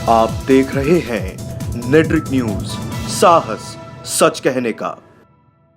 आप देख रहे हैं नेट्रिक न्यूज, साहस सच कहने का।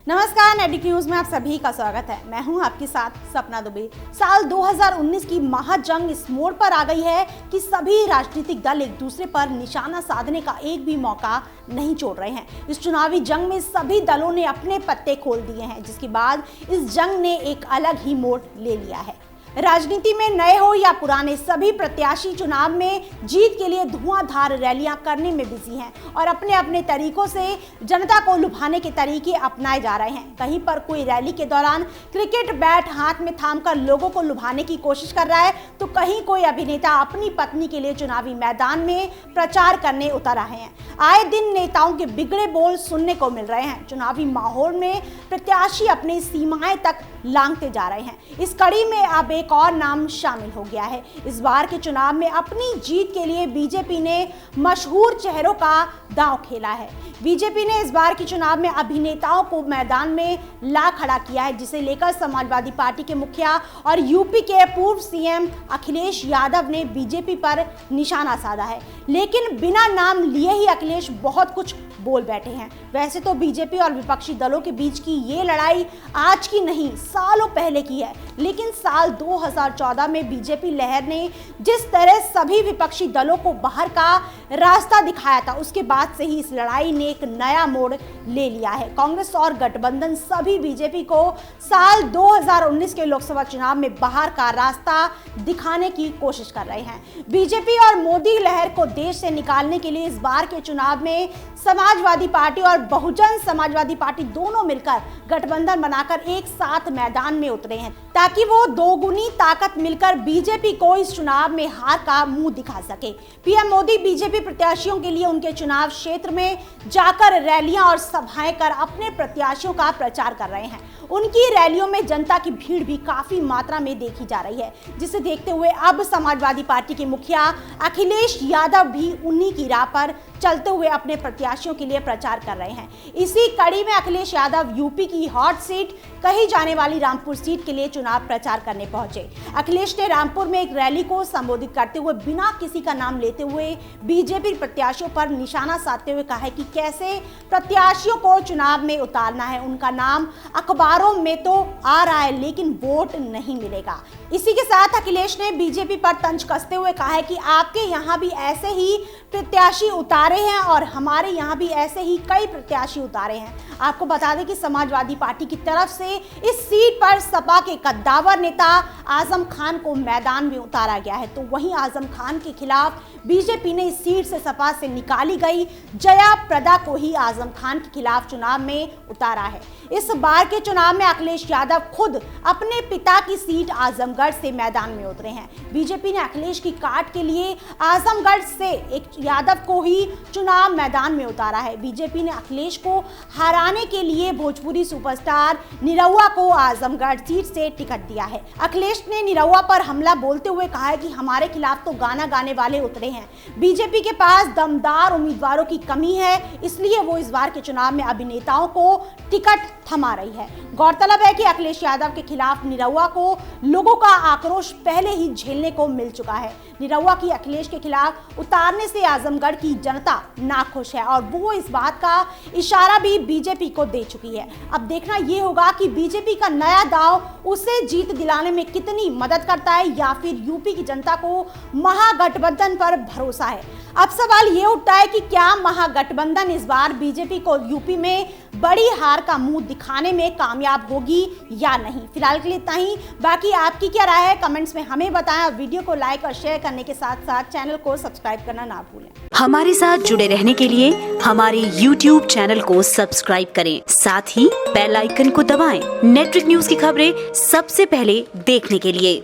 नमस्कार, नेट्रिक न्यूज में आप सभी का स्वागत है। मैं हूं आपके साथ सपना दुबे। साल 2019 की महाजंग इस मोड़ पर आ गई है कि सभी राजनीतिक दल एक दूसरे पर निशाना साधने का एक भी मौका नहीं छोड़ रहे हैं। इस चुनावी जंग में सभी दलों ने अपने पत्ते खोल दिए हैं, जिसके बाद इस जंग ने एक अलग ही मोड़ ले लिया है। राजनीति में नए हो या पुराने, सभी प्रत्याशी चुनाव में जीत के लिए धुआंधार रैलियां करने में बिजी हैं और अपने अपने तरीकों से जनता को लुभाने के तरीके अपनाए जा रहे हैं। कहीं पर कोई रैली के दौरान क्रिकेट बैट हाथ में थामकर लोगों को लुभाने की कोशिश कर रहा है, तो कहीं कोई अभिनेता अपनी पत्नी के लिए चुनावी मैदान में प्रचार करने उतर आए हैं। आए दिन नेताओं के बिगड़े बोल सुनने को मिल रहे हैं। चुनावी माहौल में प्रत्याशी अपनी सीमाएं तक लांघते जा रहे हैं। इस कड़ी में अब एक और नाम शामिल हो गया है। इस बार के चुनाव में अपनी जीत के लिए बीजेपी ने मशहूर चेहरों का दांव खेला है। बीजेपी ने इस बार के चुनाव में अभिनेताओं को मैदान में ला खड़ा किया है, जिसे लेकर समाजवादी पार्टी के मुखिया और यूपी के पूर्व सीएम अखिलेश यादव ने बीजेपी पर निशाना साधा है। लेकिन बिना नाम लिए ही अखिलेश बहुत कुछ बोल बैठे हैं। वैसे तो बीजेपी और विपक्षी दलों के बीच की ये लड़ाई आज की नहीं, सालों पहले की है। लेकिन साल 2014 में बीजेपी लहर ने जिस तरह सभी विपक्षी दलों को बाहर का रास्ता दिखाया था, उसके बाद से ही इस लड़ाई ने एक नया मोड़ ले लिया है। कांग्रेस और गठबंधन सभी बीजेपी को साल 2019 के लोकसभा चुनाव में बाहर का रास्ता दिखाने की कोशिश कर रहे हैं। बीजेपी और मोदी लहर को देश से निकालने के लिए इस बार के चुनाव में समाजवादी पार्टी और बहुजन समाजवादी पार्टी दोनों मिलकर गठबंधन बनाकर एक साथ मैदान में उतरे हैं, ताकि वो दोगुनी ताकत मिलकर बीजेपी को इस चुनाव में हार का मुंह दिखा सके। पीएम मोदी बीजेपी प्रत्याशियों के लिए उनके चुनाव क्षेत्र में जाकर रैलियां और सभाएं कर अपने प्रत्याशियों का प्रचार कर रहे हैं। उनकी रैलियों में जनता की भीड़ भी काफी मात्रा में देखी जा रही है, जिसे देखते हुए अब समाजवादी पार्टी के मुखिया अखिलेश यादव भी उन्हीं की राह पर चलते हुए अपने प्रत्याशियों के लिए प्रचार कर रहे हैं। इसी कड़ी में अखिलेश यादव यूपी की हॉट सीट कही जाने वाली रामपुर सीट के लिए चुनाव प्रचार करने पहुंचे। अखिलेश ने रामपुर में एक रैली को संबोधित करते हुए बिना किसी का नाम लेते हुए बीजेपी प्रत्याशियों पर निशाना साधते हुए कहा है कि कैसे प्रत्याशियों को चुनाव में उतारना है। उनका नाम अखबारों में तो आ रहा है, लेकिन वोट नहीं मिलेगा। इसी के साथ अखिलेश ने बीजेपी पर तंज कसते हुए कहा है कि आपके यहाँ भी ऐसे ही प्रत्याशी उतारे हैं और हमारे यहाँ भी ऐसे ही कई प्रत्याशी उतारे हैं। आपको बता दें कि समाजवादी पार्टी की तरफ से इस सीट पर सपा के कद्दावर नेता आजम खान को मैदान में उतारा गया है, तो वहीं आजम खान के खिलाफ बीजेपी ने इस सीट से सपा से निकाली गई जया प्रदा को ही आजम खान के खिलाफ चुनाव में उतारा है। इस बार के चुनाव में अखिलेश यादव खुद अपने पिता की सीट आजमगढ़ से मैदान में उतरे हैं। बीजेपी ने अखिलेश की काट के लिए आजमगढ़ से एक यादव को ही चुनाव मैदान में उतारा है। बीजेपी ने अखिलेश को हराने के लिए भोजपुरी सुपरस्टार निरहुआ को आजमगढ़ सीट से टिकट दिया है। अखिलेश ने निरहुआ पर हमला बोलते हुए कहा है कि हमारे खिलाफ तो गाना गाने वाले उतरे हैं। बीजेपी के पास दमदार उम्मीदवारों की कमी है, इसलिए वो इस बार के चुनाव में अभिनेताओं को टिकट थमा रही है। गौरतलब है कि अखिलेश यादव के खिलाफ निरहुआ को लोगों का आक्रोश पहले ही झेलने को मिल चुका है। निरहुआ की अखिलेश के खिलाफ उतारने से आजमगढ़ की जनता नाखुश है और वो इस बात का इशारा भी बीजेपी को दे चुकी है। अब देखना ये होगा कि बीजेपी का नया दांव उसे जीत दिलाने में कितनी मदद करता है, या फिर यूपी की जनता को महागठबंधन पर भरोसा है। अब सवाल ये उठता है कि क्या महागठबंधन इस बार बीजेपी को यूपी में बड़ी हार का मुंह दिखाने में कामयाब होगी या नहीं। फिलहाल के लिए इतना ही। बाकी आपकी क्या राय है, कमेंट्स में हमें बताएं और वीडियो को लाइक और शेयर करने के साथ साथ चैनल को सब्सक्राइब करना ना भूलें। हमारे साथ जुड़े रहने के लिए हमारे YouTube चैनल को सब्सक्राइब करें, साथ ही बेल आइकन को दबाएं। नेट्रिक न्यूज की खबरें सबसे पहले देखने के लिए।